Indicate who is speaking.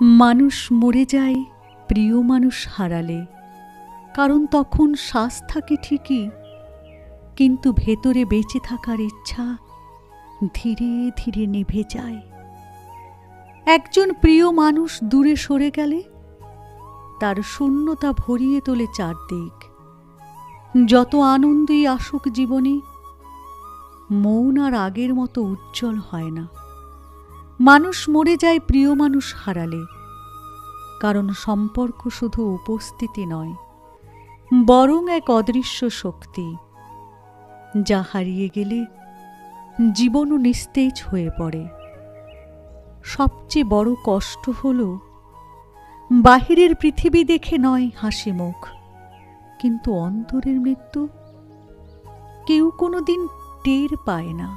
Speaker 1: মানুষ মরে যায় প্রিয় মানুষ হারালে, কারণ তখন শ্বাস থাকে ঠিকই, কিন্তু ভেতরে বেঁচে থাকার ইচ্ছা ধীরে ধীরে নিভে যায়। একজন প্রিয় মানুষ দূরে সরে গেলে তার শূন্যতা ভরিয়ে তোলে চারদিক। যত আনন্দই আসুক জীবনে, মৌন আর আগের মতো উজ্জ্বল হয় না। মানুষ মরে যায় প্রিয় মানুষ হারালে, কারণ সম্পর্ক শুধু উপস্থিতি নয়, বরং এক অদৃশ্য শক্তি, যা হারিয়ে গেলে জীবনও নিস্তেজ হয়ে পড়ে। সবচেয়ে বড় কষ্ট হল বাহিরের পৃথিবী দেখে নয় হাসি মুখ, কিন্তু অন্তরের মৃত্যু কেউ কোনোদিন টের পায় না।